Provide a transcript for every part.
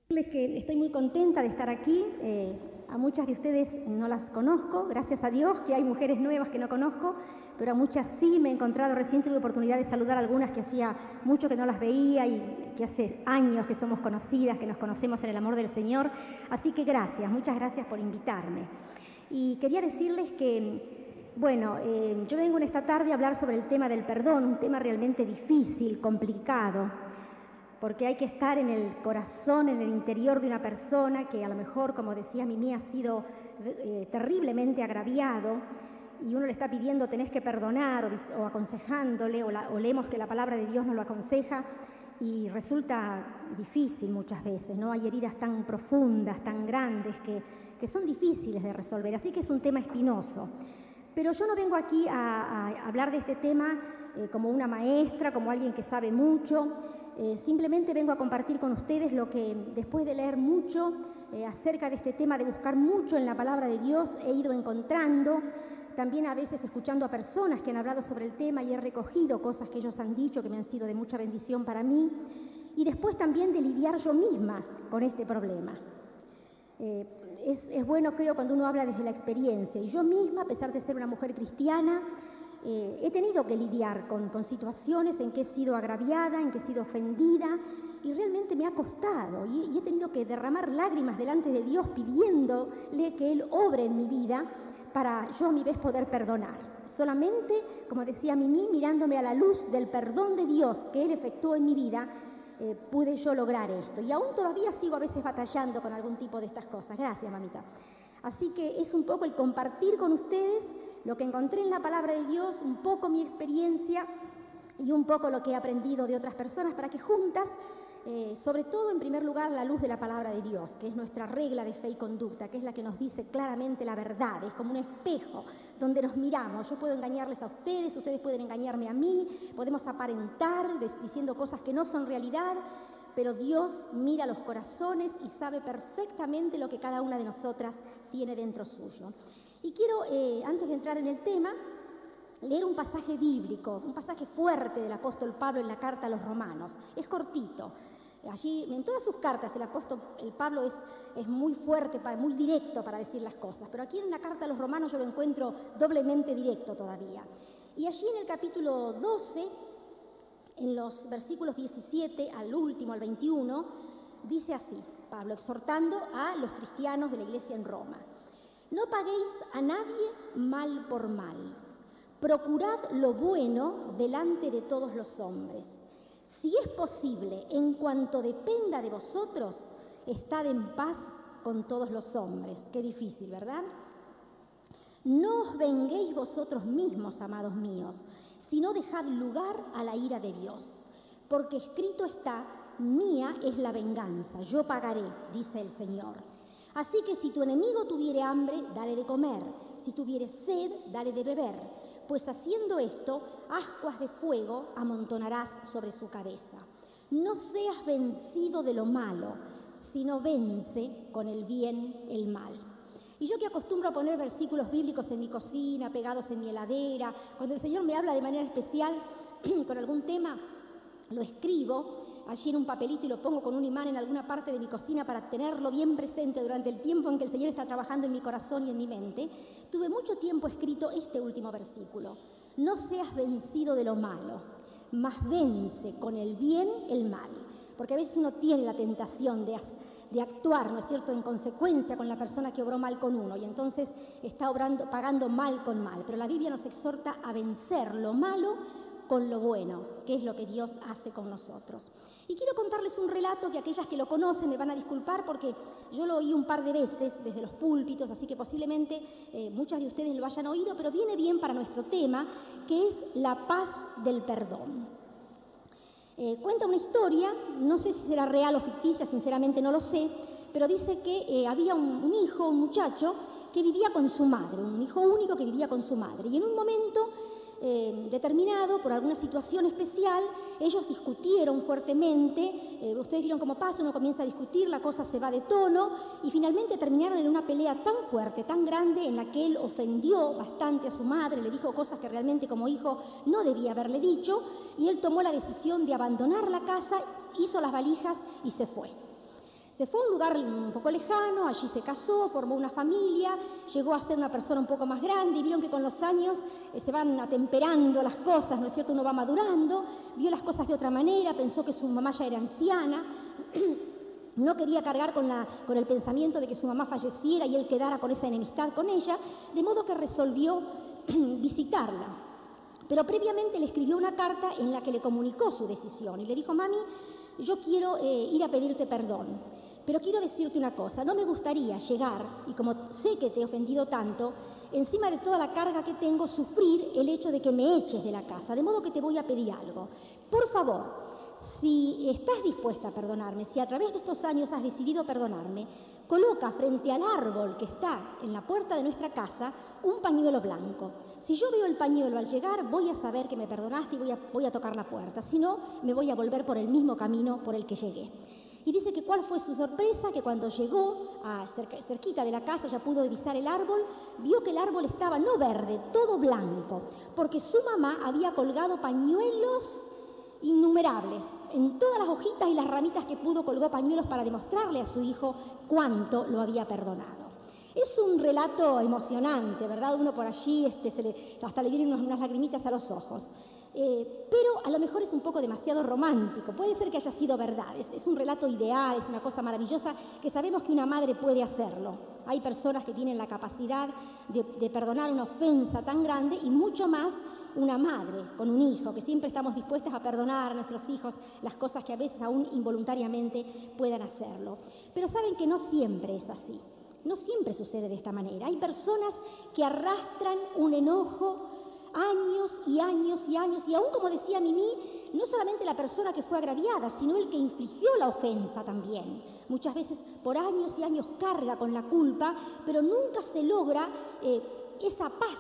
Que estoy muy contenta de estar aquí. A muchas de ustedes no las conozco, gracias a Dios que hay mujeres nuevas que no conozco, pero a muchas sí me he encontrado. Recién tuve la oportunidad de saludar a algunas que hacía mucho que no las veía y que hace años que somos conocidas, que nos conocemos en el amor del Señor. Así que gracias, muchas gracias por invitarme. Y quería decirles que, bueno, yo vengo en esta tarde a hablar sobre el tema del perdón, un tema realmente difícil, complicado, porque hay que estar en el corazón, en el interior de una persona que a lo mejor, como decía Mimi, ha sido terriblemente agraviado y uno le está pidiendo tenés que perdonar o aconsejándole o leemos que la palabra de Dios nos lo aconseja y resulta difícil muchas veces, ¿no? Hay heridas tan profundas, tan grandes que son difíciles de resolver, así que es un tema espinoso. Pero yo no vengo aquí a hablar de este tema como una maestra, como alguien que sabe mucho. Simplemente vengo a compartir con ustedes lo que después de leer mucho acerca de este tema, de buscar mucho en la palabra de Dios, he ido encontrando, también a veces escuchando a personas que han hablado sobre el tema y he recogido cosas que ellos han dicho que me han sido de mucha bendición para mí, y después también de lidiar yo misma con este problema. Es bueno, creo, cuando uno habla desde la experiencia, y yo misma, a pesar de ser una mujer cristiana, he tenido que lidiar con situaciones en que he sido agraviada, en que he sido ofendida y realmente me ha costado y he tenido que derramar lágrimas delante de Dios pidiéndole que Él obre en mi vida para yo a mi vez poder perdonar. Solamente, como decía Mimi, mirándome a la luz del perdón de Dios que Él efectuó en mi vida, pude yo lograr esto. Y aún todavía sigo a veces batallando con algún tipo de estas cosas. Gracias, mamita. Así que es un poco el compartir con ustedes lo que encontré en la palabra de Dios, un poco mi experiencia y un poco lo que he aprendido de otras personas para que juntas, sobre todo en primer lugar la luz de la palabra de Dios, que es nuestra regla de fe y conducta, que es la que nos dice claramente la verdad, es como un espejo donde nos miramos. Yo puedo engañarles a ustedes, ustedes pueden engañarme a mí, podemos aparentar diciendo cosas que no son realidad, pero Dios mira los corazones y sabe perfectamente lo que cada una de nosotras tiene dentro suyo. Y quiero, antes de entrar en el tema, leer un pasaje bíblico, un pasaje fuerte del apóstol Pablo en la carta a los Romanos. Es cortito. Allí, en todas sus cartas, el Pablo es muy fuerte, muy directo para decir las cosas, pero aquí en la carta a los Romanos yo lo encuentro doblemente directo todavía. Y allí en el capítulo 12, en los versículos 17 al último, al 21, dice así, Pablo exhortando a los cristianos de la iglesia en Roma. No paguéis a nadie mal por mal. Procurad lo bueno delante de todos los hombres. Si es posible, en cuanto dependa de vosotros, estad en paz con todos los hombres. Qué difícil, ¿verdad? No os venguéis vosotros mismos, amados míos, sino dejad lugar a la ira de Dios. Porque escrito está, mía es la venganza, yo pagaré, dice el Señor. Así que si tu enemigo tuviere hambre, dale de comer, si tuviere sed, dale de beber, pues haciendo esto, ascuas de fuego amontonarás sobre su cabeza. No seas vencido de lo malo, sino vence con el bien el mal. Y yo que acostumbro a poner versículos bíblicos en mi cocina, pegados en mi heladera, cuando el Señor me habla de manera especial con algún tema, lo escribo allí en un papelito y lo pongo con un imán en alguna parte de mi cocina para tenerlo bien presente durante el tiempo en que el Señor está trabajando en mi corazón y en mi mente. Tuve mucho tiempo escrito este último versículo. No seas vencido de lo malo, mas vence con el bien el mal. Porque a veces uno tiene la tentación de actuar, ¿no es cierto?, en consecuencia con la persona que obró mal con uno y entonces está pagando mal con mal. Pero la Biblia nos exhorta a vencer lo malo con lo bueno, que es lo que Dios hace con nosotros. Y quiero contarles un relato que aquellas que lo conocen me van a disculpar porque yo lo oí un par de veces desde los púlpitos, así que posiblemente muchas de ustedes lo hayan oído, pero viene bien para nuestro tema, que es la paz del perdón. Cuenta una historia, no sé si será real o ficticia, sinceramente no lo sé, pero dice que había un hijo, un muchacho, que vivía con su madre, un hijo único que vivía con su madre, y en un momento determinado, por alguna situación especial, ellos discutieron fuertemente, ustedes vieron cómo pasa, uno comienza a discutir, la cosa se va de tono y finalmente terminaron en una pelea tan fuerte, tan grande, en la que él ofendió bastante a su madre, le dijo cosas que realmente como hijo no debía haberle dicho y él tomó la decisión de abandonar la casa, hizo las valijas y se fue. Se fue a un lugar un poco lejano, allí se casó, formó una familia, llegó a ser una persona un poco más grande y vieron que con los años se van atemperando las cosas, ¿no es cierto? Uno va madurando, vio las cosas de otra manera, pensó que su mamá ya era anciana, no quería cargar con el pensamiento de que su mamá falleciera y él quedara con esa enemistad con ella, de modo que resolvió visitarla. Pero previamente le escribió una carta en la que le comunicó su decisión y le dijo: mami, yo quiero ir a pedirte perdón. Pero quiero decirte una cosa, no me gustaría llegar, y como sé que te he ofendido tanto, encima de toda la carga que tengo, sufrir el hecho de que me eches de la casa, de modo que te voy a pedir algo. Por favor, si estás dispuesta a perdonarme, si a través de estos años has decidido perdonarme, coloca frente al árbol que está en la puerta de nuestra casa un pañuelo blanco. Si yo veo el pañuelo al llegar, voy a saber que me perdonaste y voy a tocar la puerta. Si no, me voy a volver por el mismo camino por el que llegué. Y dice que cuál fue su sorpresa, que cuando llegó cerquita de la casa, ya pudo divisar el árbol, vio que el árbol estaba no verde, todo blanco, porque su mamá había colgado pañuelos innumerables. En todas las hojitas y las ramitas que pudo colgó pañuelos para demostrarle a su hijo cuánto lo había perdonado. Es un relato emocionante, ¿verdad? Uno por allí hasta le vienen unas lagrimitas a los ojos. Pero a lo mejor es un poco demasiado romántico, puede ser que haya sido verdad, es un relato ideal, es una cosa maravillosa que sabemos que una madre puede hacerlo. Hay personas que tienen la capacidad de perdonar una ofensa tan grande y mucho más una madre con un hijo, que siempre estamos dispuestas a perdonar a nuestros hijos las cosas que a veces aún involuntariamente puedan hacerlo. Pero saben que no siempre es así, no siempre sucede de esta manera. Hay personas que arrastran un enojo años y años y años, y aún, como decía Mimi, no solamente la persona que fue agraviada, sino el que infligió la ofensa también. Muchas veces por años y años carga con la culpa, pero nunca se logra esa paz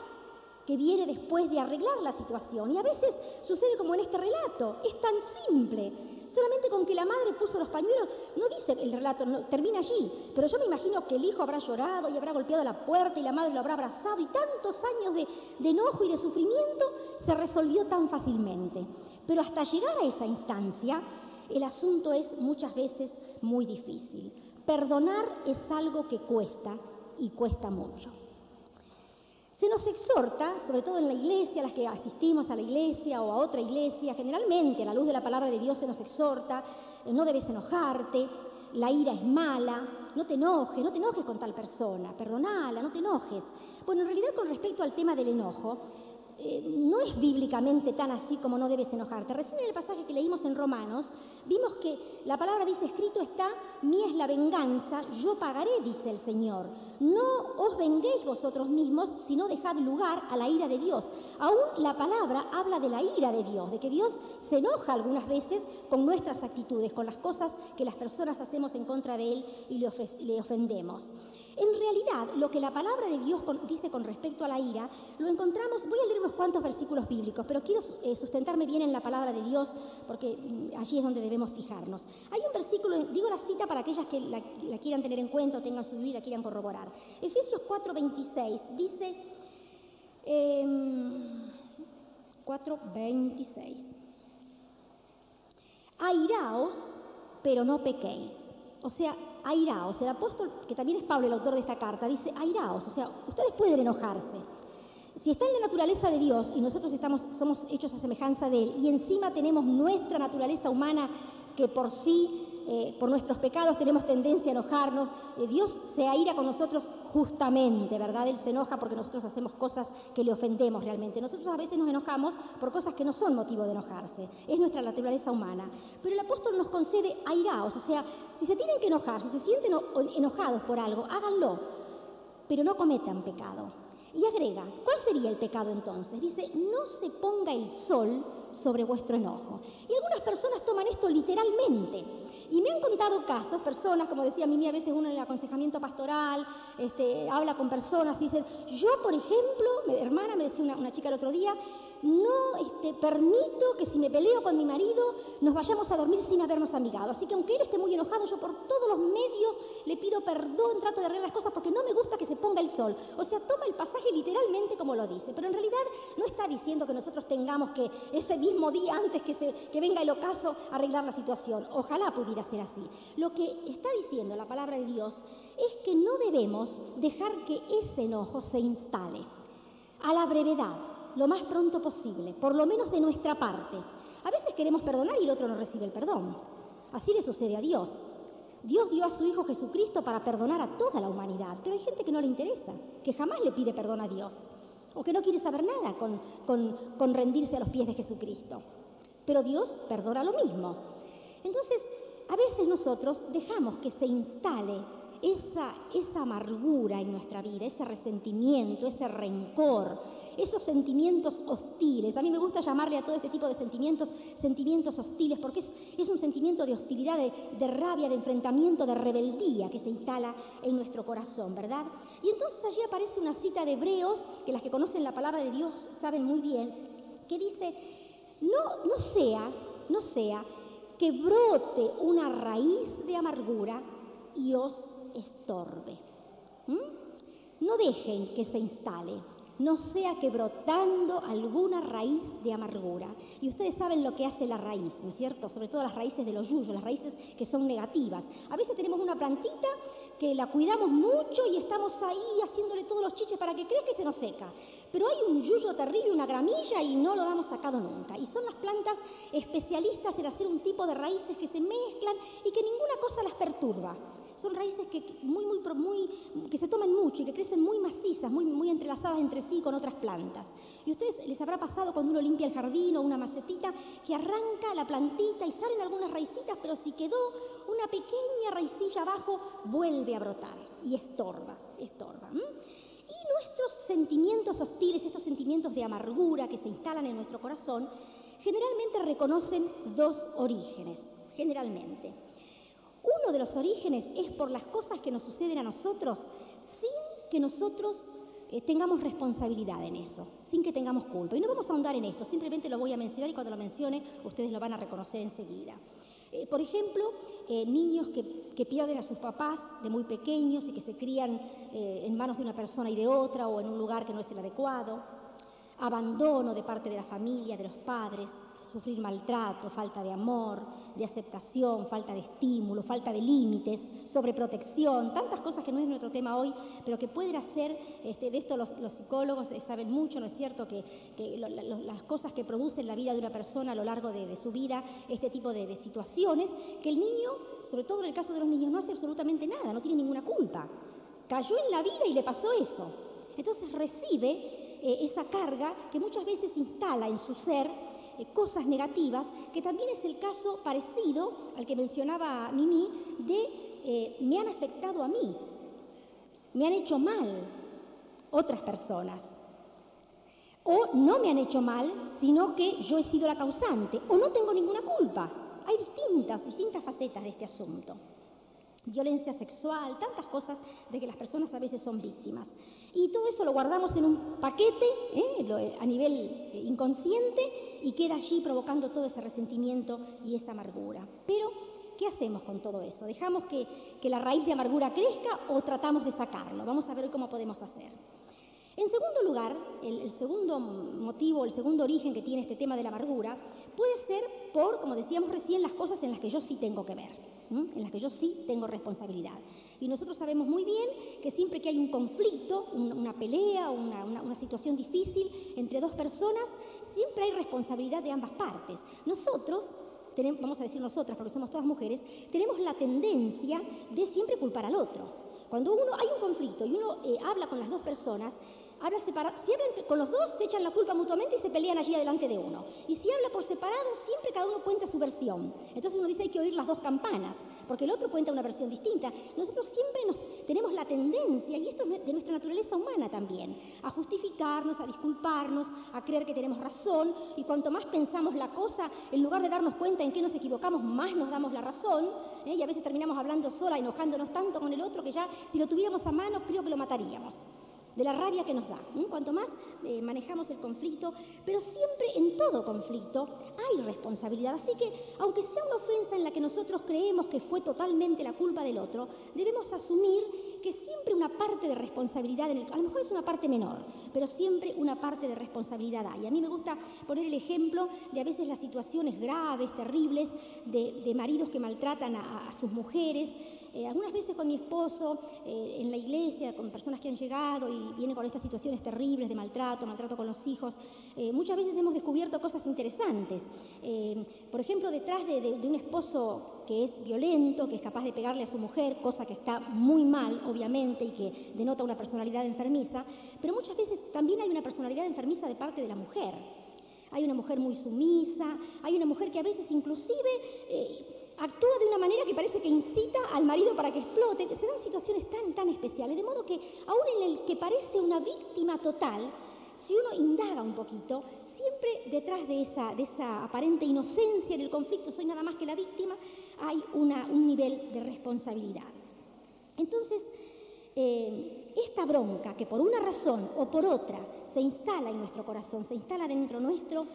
que viene después de arreglar la situación. Y a veces sucede como en este relato, es tan simple. Solamente con que la madre puso los pañuelos, no dice el relato, no, termina allí, pero yo me imagino que el hijo habrá llorado y habrá golpeado la puerta y la madre lo habrá abrazado y tantos años de enojo y de sufrimiento se resolvió tan fácilmente. Pero hasta llegar a esa instancia, el asunto es muchas veces muy difícil. Perdonar es algo que cuesta y cuesta mucho. Se nos exhorta, sobre todo en la iglesia, las que asistimos a la iglesia o a otra iglesia, generalmente a la luz de la palabra de Dios se nos exhorta: no debes enojarte, la ira es mala, no te enojes con tal persona, perdonala, no te enojes. Bueno, en realidad con respecto al tema del enojo, no es bíblicamente tan así como no debes enojarte. Recién en el pasaje que leímos en Romanos, vimos que la palabra dice: escrito está, mía es la venganza, yo pagaré, dice el Señor. No os venguéis vosotros mismos, sino dejad lugar a la ira de Dios. Aún la palabra habla de la ira de Dios, de que Dios se enoja algunas veces con nuestras actitudes, con las cosas que las personas hacemos en contra de Él y le ofendemos. En realidad, lo que la palabra de Dios dice con respecto a la ira, lo encontramos, voy a leer unos cuantos versículos bíblicos, pero quiero sustentarme bien en la palabra de Dios, porque allí es donde debemos fijarnos. Hay un versículo, digo la cita para aquellas que la quieran tener en cuenta o tengan su Biblia y la quieran corroborar. Efesios 4:26 dice, 4:26, airaos, pero no pequéis. O sea, airaos. El apóstol, que también es Pablo el autor de esta carta, dice airaos. O sea, ustedes pueden enojarse. Si está en la naturaleza de Dios y nosotros somos hechos a semejanza de Él, y encima tenemos nuestra naturaleza humana que por sí, por nuestros pecados tenemos tendencia a enojarnos, Dios se aira con nosotros justamente, ¿verdad? Él se enoja porque nosotros hacemos cosas que le ofendemos realmente. Nosotros a veces nos enojamos por cosas que no son motivo de enojarse. Es nuestra naturaleza humana. Pero el apóstol nos concede airaos, o sea, si se tienen que enojar, si se sienten enojados por algo, háganlo, pero no cometan pecado. Y agrega, ¿cuál sería el pecado entonces? Dice, no se ponga el sol sobre vuestro enojo. Y algunas personas toman esto literalmente. Y me han contado casos, personas, como decía Mimi, a veces uno en el aconsejamiento pastoral, habla con personas y dicen, yo, por ejemplo, hermana, me decía una chica el otro día, no permito que si me peleo con mi marido nos vayamos a dormir sin habernos amigado. Así que aunque él esté muy enojado, yo por todos los medios le pido perdón, trato de arreglar las cosas porque no me gusta que se ponga el sol. O sea, toma el pasaje literalmente como lo dice, pero en realidad no está diciendo que nosotros tengamos que ese mismo día antes que venga el ocaso arreglar la situación. Ojalá pudiéramos debería ser así. Lo que está diciendo la palabra de Dios es que no debemos dejar que ese enojo se instale a la brevedad, lo más pronto posible, por lo menos de nuestra parte. A veces queremos perdonar y el otro no recibe el perdón. Así le sucede a Dios. Dios dio a su Hijo Jesucristo para perdonar a toda la humanidad, pero hay gente que no le interesa, que jamás le pide perdón a Dios, o que no quiere saber nada con rendirse a los pies de Jesucristo. Pero Dios perdona lo mismo. Entonces, a veces nosotros dejamos que se instale esa amargura en nuestra vida, ese resentimiento, ese rencor, esos sentimientos hostiles. A mí me gusta llamarle a todo este tipo de sentimientos hostiles, porque es un sentimiento de hostilidad, de rabia, de enfrentamiento, de rebeldía que se instala en nuestro corazón, ¿verdad? Y entonces allí aparece una cita de Hebreos, que las que conocen la palabra de Dios saben muy bien, que dice, no sea que brote una raíz de amargura y os estorbe. No dejen que se instale, no sea que brotando alguna raíz de amargura. Y ustedes saben lo que hace la raíz, ¿no es cierto? Sobre todo las raíces de los yuyos, las raíces que son negativas. A veces tenemos una plantita que la cuidamos mucho y estamos ahí haciéndole todos los chiches para que crezca y se nos seca. Pero hay un yuyo terrible, una gramilla, y no lo damos sacado nunca. Y son las plantas especialistas en hacer un tipo de raíces que se mezclan y que ninguna cosa las perturba. Son raíces que se toman mucho y que crecen muy macizas, muy entrelazadas entre sí con otras plantas. Y a ustedes les habrá pasado cuando uno limpia el jardín o una macetita, que arranca la plantita y salen algunas raicitas, pero si quedó una pequeña raicilla abajo, vuelve a brotar y estorba. Y nuestros sentimientos hostiles, estos sentimientos de amargura que se instalan en nuestro corazón, generalmente reconocen dos orígenes, generalmente. Uno de los orígenes es por las cosas que nos suceden a nosotros sin que nosotros tengamos responsabilidad en eso, sin que tengamos culpa. Y no vamos a ahondar en esto, simplemente lo voy a mencionar y cuando lo mencione ustedes lo van a reconocer enseguida. Por ejemplo, niños que pierden a sus papás de muy pequeños y que se crían en manos de una persona y de otra o en un lugar que no es el adecuado, abandono de parte de la familia, de los padres, sufrir maltrato, falta de amor, de aceptación, falta de estímulo, falta de límites, sobreprotección, tantas cosas que no es nuestro tema hoy, pero que pueden hacer, de esto los psicólogos saben mucho, ¿no es cierto?, que las cosas que producen la vida de una persona a lo largo de su vida, este tipo de situaciones, que el niño, sobre todo en el caso de los niños, no hace absolutamente nada, no tiene ninguna culpa. Cayó en la vida y le pasó eso. Entonces recibe esa carga que muchas veces instala en su ser cosas negativas, que también es el caso parecido al que mencionaba Mimi, de me han afectado a mí, me han hecho mal otras personas, o no me han hecho mal, sino que yo he sido la causante, o no tengo ninguna culpa. Hay distintas facetas de este asunto. Violencia sexual, tantas cosas de que las personas a veces son víctimas. Y todo eso lo guardamos en un paquete a nivel inconsciente y queda allí provocando todo ese resentimiento y esa amargura. Pero, ¿qué hacemos con todo eso? ¿Dejamos que la raíz de amargura crezca o tratamos de sacarlo? Vamos a ver cómo podemos hacer. En segundo lugar, el segundo motivo, el segundo origen que tiene este tema de la amargura puede ser por, como decíamos recién, las cosas en las que yo sí tengo que ver, en las que yo sí tengo responsabilidad. Y nosotros sabemos muy bien que siempre que hay un conflicto, una pelea, una situación difícil entre dos personas, siempre hay responsabilidad de ambas partes. Nosotros, vamos a decir nosotras porque somos todas mujeres, tenemos la tendencia de siempre culpar al otro. Cuando hay un conflicto y uno habla con las dos personas, habla separado, si hablan con los dos se echan la culpa mutuamente y se pelean allí delante de uno. Y si habla por separado, siempre cada uno cuenta su versión. Entonces uno dice hay que oír las dos campanas, porque el otro cuenta una versión distinta. Nosotros siempre tenemos la tendencia, y esto es de nuestra naturaleza humana también, a justificarnos, a disculparnos, a creer que tenemos razón, y cuanto más pensamos la cosa, en lugar de darnos cuenta en qué nos equivocamos, más nos damos la razón, y a veces terminamos hablando sola, enojándonos tanto con el otro, que ya si lo tuviéramos a mano creo que lo mataríamos. de la rabia que nos da. Cuanto más manejamos el conflicto, pero siempre en todo conflicto hay responsabilidad. Así que, aunque sea una ofensa en la que nosotros creemos que fue totalmente la culpa del otro, debemos asumir que siempre una parte de responsabilidad, a lo mejor es una parte menor, pero siempre una parte de responsabilidad hay. A mí me gusta poner el ejemplo de a veces las situaciones graves, terribles, de maridos que maltratan a sus mujeres. Algunas veces con mi esposo, en la iglesia, con personas que han llegado y vienen con estas situaciones terribles de maltrato con los hijos, muchas veces hemos descubierto cosas interesantes. Por ejemplo, detrás de un esposo que es violento, que es capaz de pegarle a su mujer, cosa que está muy mal, obviamente, y que denota una personalidad enfermiza, pero muchas veces también hay una personalidad enfermiza de parte de la mujer. Hay una mujer muy sumisa, hay una mujer que a veces inclusive actúa de una manera que parece que incita al marido para que explote. Se dan situaciones tan especiales, de modo que aún en el que parece una víctima total, si uno indaga un poquito, siempre detrás de esa aparente inocencia en el conflicto, soy nada más que la víctima, hay un nivel de responsabilidad. Entonces, esta bronca que por una razón o por otra se instala en nuestro corazón, se instala dentro nuestro,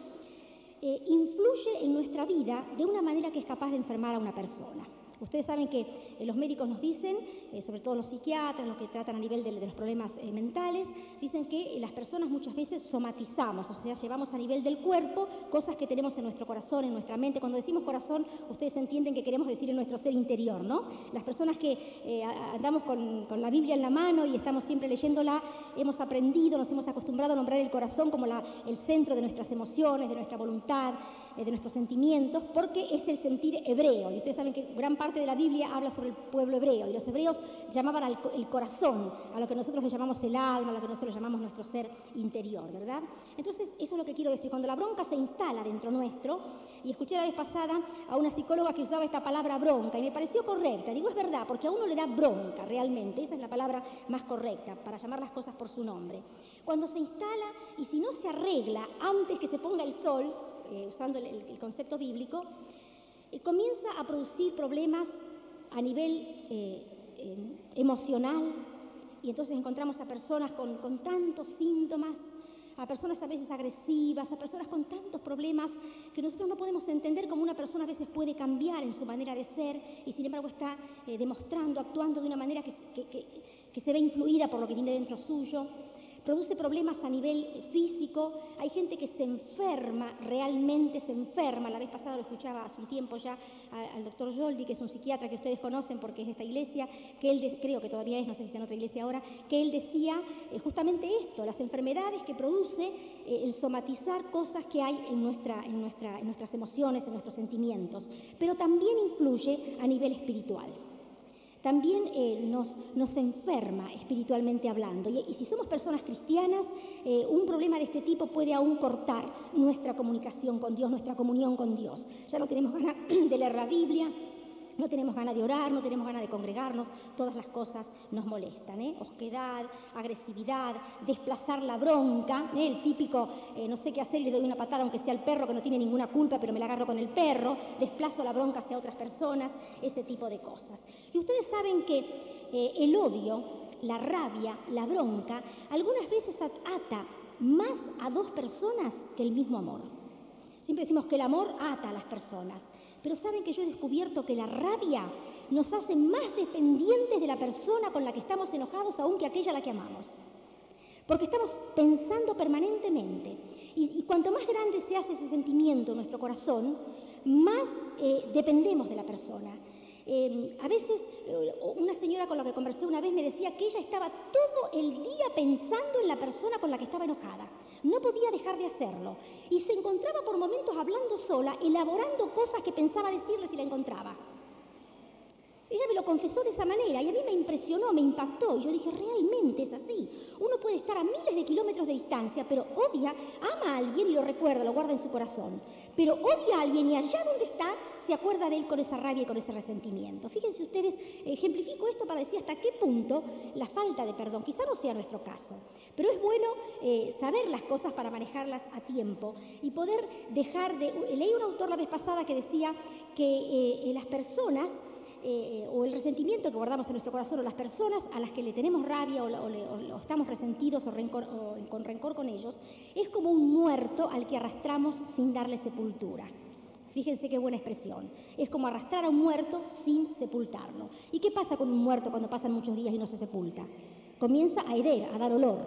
influye en nuestra vida de una manera que es capaz de enfermar a una persona. Ustedes saben que los médicos nos dicen, sobre todo los psiquiatras, los que tratan a nivel de los problemas mentales, dicen que las personas muchas veces somatizamos, o sea, llevamos a nivel del cuerpo cosas que tenemos en nuestro corazón, en nuestra mente. Cuando decimos corazón, ustedes entienden que queremos decir en nuestro ser interior, ¿no? Las personas que andamos con la Biblia en la mano y estamos siempre leyéndola, hemos aprendido, nos hemos acostumbrado a nombrar el corazón como el centro de nuestras emociones, de nuestra voluntad, de nuestros sentimientos, porque es el sentir hebreo. Y ustedes saben que gran parte de la Biblia habla sobre el pueblo hebreo, y los hebreos llamaban el corazón, a lo que nosotros le llamamos el alma, a lo que nosotros le llamamos nuestro ser interior, ¿verdad? Entonces, eso es lo que quiero decir. Cuando la bronca se instala dentro nuestro, y escuché la vez pasada a una psicóloga que usaba esta palabra bronca, y me pareció correcta. Digo, es verdad, porque a uno le da bronca realmente, esa es la palabra más correcta, para llamar las cosas por su nombre. Cuando se instala, y si no se arregla antes que se ponga el sol, usando el concepto bíblico, comienza a producir problemas a nivel emocional, y entonces encontramos a personas con tantos síntomas, a personas a veces agresivas, a personas con tantos problemas que nosotros no podemos entender cómo una persona a veces puede cambiar en su manera de ser y sin embargo está demostrando, actuando de una manera que se ve influida por lo que tiene dentro suyo. Produce problemas a nivel físico, hay gente que se enferma, realmente se enferma. La vez pasada lo escuchaba hace un tiempo ya al doctor Yoldi, que es un psiquiatra que ustedes conocen porque es de esta iglesia, que él, creo que todavía es, no sé si está en otra iglesia ahora, que él decía justamente esto, las enfermedades que produce el somatizar cosas que hay en nuestras emociones, en nuestros sentimientos, pero también influye a nivel espiritual. También nos enferma espiritualmente hablando. Y si somos personas cristianas, un problema de este tipo puede aún cortar nuestra comunicación con Dios, nuestra comunión con Dios. Ya no tenemos ganas de leer la Biblia, no tenemos ganas de orar, no tenemos ganas de congregarnos, todas las cosas nos molestan, Osquedad, agresividad, desplazar la bronca, el típico no sé qué hacer y le doy una patada aunque sea al perro que no tiene ninguna culpa, pero me la agarro con el perro, desplazo la bronca hacia otras personas, ese tipo de cosas. Y ustedes saben que el odio, la rabia, la bronca, algunas veces ata más a dos personas que el mismo amor. Siempre decimos que el amor ata a las personas. Pero saben que yo he descubierto que la rabia nos hace más dependientes de la persona con la que estamos enojados aún que aquella a la que amamos. Porque estamos pensando permanentemente. Y cuanto más grande se hace ese sentimiento en nuestro corazón, más dependemos de la persona. A veces, una señora con la que conversé una vez me decía que ella estaba todo el día pensando en la persona con la que estaba enojada. No podía dejar de hacerlo. Y se encontraba por momentos hablando sola, elaborando cosas que pensaba decirle si la encontraba. Ella me lo confesó de esa manera y a mí me impresionó, me impactó. Y yo dije, realmente es así. Uno puede estar a miles de kilómetros de distancia, pero ama a alguien y lo recuerda, lo guarda en su corazón. Pero odia a alguien y allá donde está, se acuerda de él con esa rabia y con ese resentimiento. Fíjense ustedes, ejemplifico esto para decir hasta qué punto la falta de perdón, quizá no sea nuestro caso, pero es bueno saber las cosas para manejarlas a tiempo y poder dejar de... Leí un autor la vez pasada que decía que las personas o el resentimiento que guardamos en nuestro corazón, o las personas a las que le tenemos rabia o estamos resentidos o con rencor con ellos, es como un muerto al que arrastramos sin darle sepultura. Fíjense qué buena expresión. Es como arrastrar a un muerto sin sepultarlo. ¿Y qué pasa con un muerto cuando pasan muchos días y no se sepulta? Comienza a herer, a dar olor.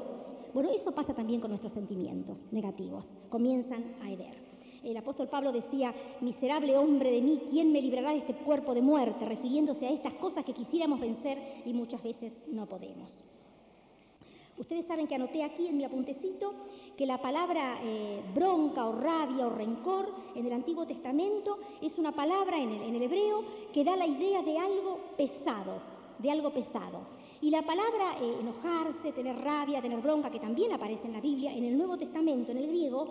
Bueno, eso pasa también con nuestros sentimientos negativos. Comienzan a herer. El apóstol Pablo decía, miserable hombre de mí, ¿quién me librará de este cuerpo de muerte? Refiriéndose a estas cosas que quisiéramos vencer y muchas veces no podemos. Ustedes saben que anoté aquí en mi apuntecito que la palabra bronca o rabia o rencor en el Antiguo Testamento es una palabra en el hebreo que da la idea de algo pesado, Y la palabra enojarse, tener rabia, tener bronca, que también aparece en la Biblia, en el Nuevo Testamento, en el griego,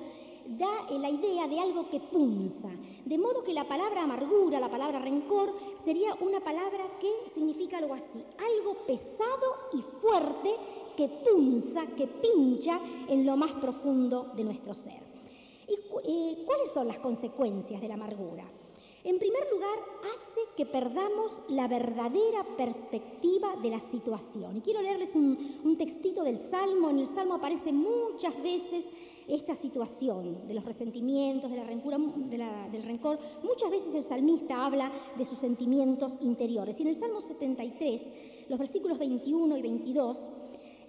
da la idea de algo que punza. De modo que la palabra amargura, la palabra rencor, sería una palabra que significa algo así, algo pesado y fuerte que punza, que pincha en lo más profundo de nuestro ser. ¿Y cuáles son las consecuencias de la amargura? En primer lugar, hace que perdamos la verdadera perspectiva de la situación. Y quiero leerles un textito del Salmo. En el Salmo aparece muchas veces esta situación de los resentimientos, de la del rencor. Muchas veces el salmista habla de sus sentimientos interiores. Y en el Salmo 73, los versículos 21 y 22,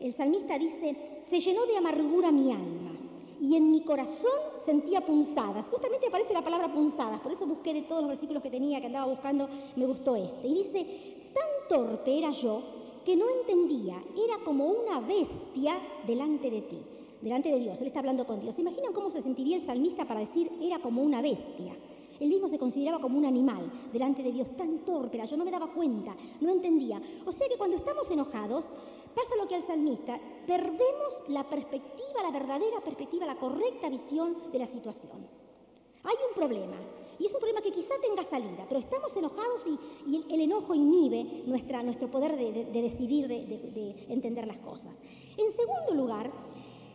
el salmista dice, se llenó de amargura mi alma y en mi corazón sentía punzadas. Justamente aparece la palabra punzadas, por eso busqué de todos los versículos que tenía, que andaba buscando, me gustó este. Y dice, tan torpe era yo que no entendía, era como una bestia delante de ti, delante de Dios. Él está hablando con Dios. ¿Se imaginan cómo se sentiría el salmista para decir, era como una bestia? Él mismo se consideraba como un animal delante de Dios, tan torpe era, yo no me daba cuenta, no entendía. O sea que cuando estamos enojados, pasa lo que al salmista, perdemos la perspectiva, la verdadera perspectiva, la correcta visión de la situación. Hay un problema, y es un problema que quizá tenga salida, pero estamos enojados y el enojo inhibe nuestro poder de decidir, de entender las cosas. En segundo lugar,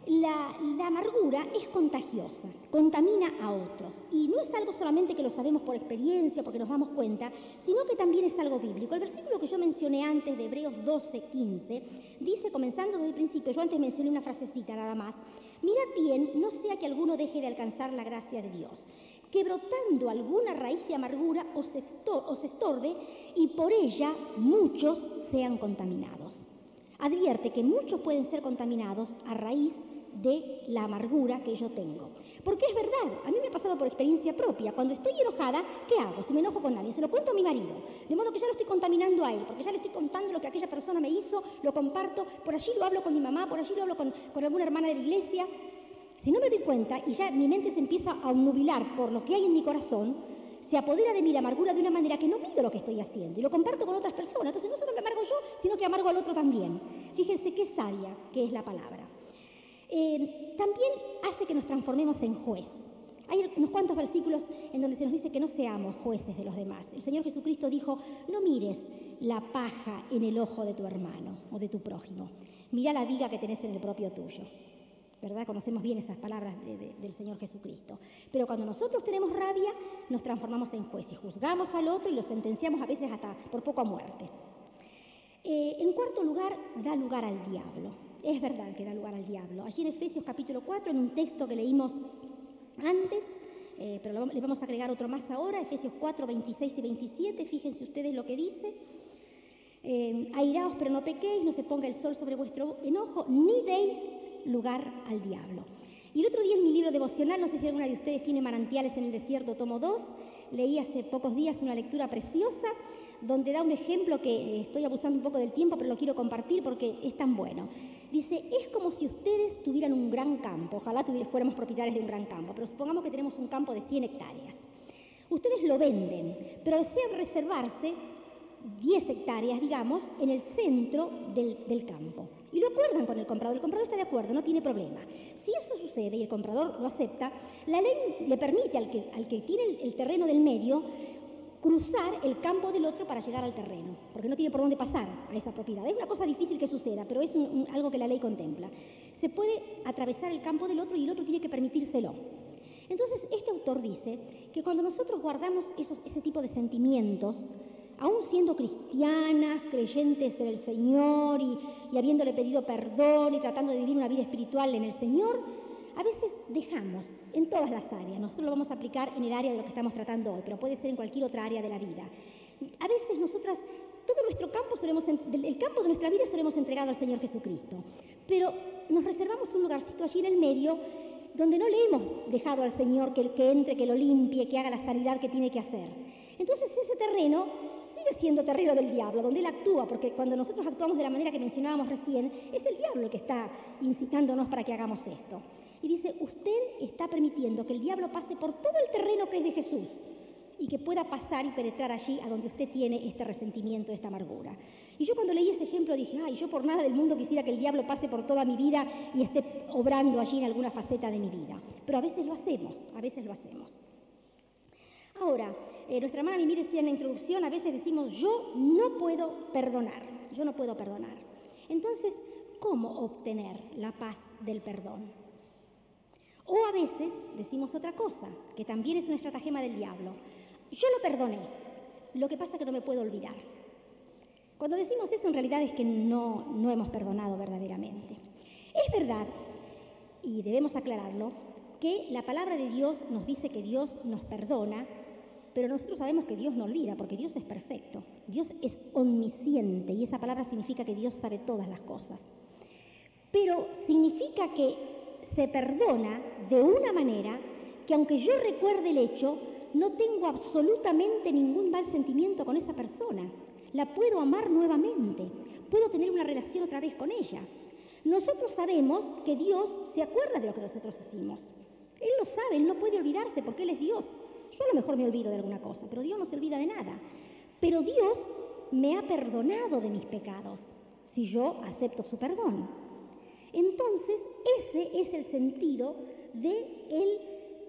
la amargura es contagiosa, contamina a otros. Y no es algo solamente que lo sabemos por experiencia, porque nos damos cuenta, sino que también es algo bíblico. El versículo que yo mencioné antes, de Hebreos 12:15, dice, comenzando desde el principio, yo antes mencioné una frasecita nada más, mirad bien, no sea que alguno deje de alcanzar la gracia de Dios, que brotando alguna raíz de amargura os estorbe y por ella muchos sean contaminados. Advierte que muchos pueden ser contaminados a raíz de la amargura que yo tengo. Porque es verdad, a mí me ha pasado por experiencia propia. Cuando estoy enojada, ¿qué hago? Si me enojo con alguien, se lo cuento a mi marido. De modo que ya lo estoy contaminando a él, porque ya le estoy contando lo que aquella persona me hizo, lo comparto, por allí lo hablo con mi mamá, por allí lo hablo con alguna hermana de la iglesia. Si no me doy cuenta y ya mi mente se empieza a obnubilar por lo que hay en mi corazón, se apodera de mí la amargura de una manera que no mido lo que estoy haciendo y lo comparto con otras personas. Entonces no solo me amargo yo, sino que amargo al otro también. Fíjense qué sabia que es la palabra. También hace que nos transformemos en juez. Hay unos cuantos versículos en donde se nos dice que no seamos jueces de los demás. El Señor Jesucristo dijo, no mires la paja en el ojo de tu hermano o de tu prójimo. Mira la viga que tenés en el propio tuyo. ¿Verdad? Conocemos bien esas palabras del Señor Jesucristo. Pero cuando nosotros tenemos rabia, nos transformamos en jueces. Juzgamos al otro y lo sentenciamos a veces hasta por poco a muerte. En cuarto lugar, da lugar al diablo. Es verdad que da lugar al diablo. Allí en Efesios capítulo 4, en un texto que leímos antes, pero le vamos a agregar otro más ahora, Efesios 4, 26 y 27, fíjense ustedes lo que dice. Airaos, pero no pequéis, no se ponga el sol sobre vuestro enojo, ni deis lugar al diablo. Y el otro día en mi libro devocional, no sé si alguna de ustedes tiene Manantiales en el Desierto, tomo 2, leí hace pocos días una lectura preciosa, donde da un ejemplo que estoy abusando un poco del tiempo, pero lo quiero compartir porque es tan bueno. Dice, es como si ustedes tuvieran un gran campo, ojalá fuéramos propietarios de un gran campo, pero supongamos que tenemos un campo de 100 hectáreas. Ustedes lo venden, pero desean reservarse 10 hectáreas, digamos, en el centro del campo. Y lo acuerdan con el comprador está de acuerdo, no tiene problema. Si eso sucede y el comprador lo acepta, la ley le permite al que tiene el terreno del medio cruzar el campo del otro para llegar al terreno, porque no tiene por dónde pasar a esa propiedad. Es una cosa difícil que suceda, pero es algo que la ley contempla. Se puede atravesar el campo del otro y el otro tiene que permitírselo. Entonces, este autor dice que cuando nosotros guardamos ese tipo de sentimientos, aún siendo cristianas, creyentes en el Señor y habiéndole pedido perdón y tratando de vivir una vida espiritual en el Señor, a veces dejamos en todas las áreas. Nosotros lo vamos a aplicar en el área de lo que estamos tratando hoy, pero puede ser en cualquier otra área de la vida. A veces nosotras, todo nuestro campo, el campo de nuestra vida se lo hemos entregado al Señor Jesucristo, pero nos reservamos un lugarcito allí en el medio donde no le hemos dejado al Señor que entre, que lo limpie, que haga la sanidad que tiene que hacer. Entonces ese terreno sigue siendo terreno del diablo, donde él actúa, porque cuando nosotros actuamos de la manera que mencionábamos recién, es el diablo el que está incitándonos para que hagamos esto. Y dice, usted está permitiendo que el diablo pase por todo el terreno que es de Jesús y que pueda pasar y penetrar allí a donde usted tiene este resentimiento, esta amargura. Y yo cuando leí ese ejemplo dije, ay, yo por nada del mundo quisiera que el diablo pase por toda mi vida y esté obrando allí en alguna faceta de mi vida. Pero a veces lo hacemos, a veces lo hacemos. Ahora, nuestra hermana Mimi decía en la introducción, a veces decimos, yo no puedo perdonar, yo no puedo perdonar. Entonces, ¿cómo obtener la paz del perdón? O a veces decimos otra cosa, que también es una estratagema del diablo. Yo lo perdoné, lo que pasa es que no me puedo olvidar. Cuando decimos eso, en realidad es que no hemos perdonado verdaderamente. Es verdad, y debemos aclararlo, que la palabra de Dios nos dice que Dios nos perdona, pero nosotros sabemos que Dios no olvida, porque Dios es perfecto. Dios es omnisciente, y esa palabra significa que Dios sabe todas las cosas. Pero significa que se perdona de una manera que, aunque yo recuerde el hecho, no tengo absolutamente ningún mal sentimiento con esa persona. La puedo amar nuevamente, puedo tener una relación otra vez con ella. Nosotros sabemos que Dios se acuerda de lo que nosotros hicimos. Él lo sabe, Él no puede olvidarse porque Él es Dios. Yo a lo mejor me olvido de alguna cosa, pero Dios no se olvida de nada. Pero Dios me ha perdonado de mis pecados, si yo acepto su perdón. Entonces, ese es el sentido de el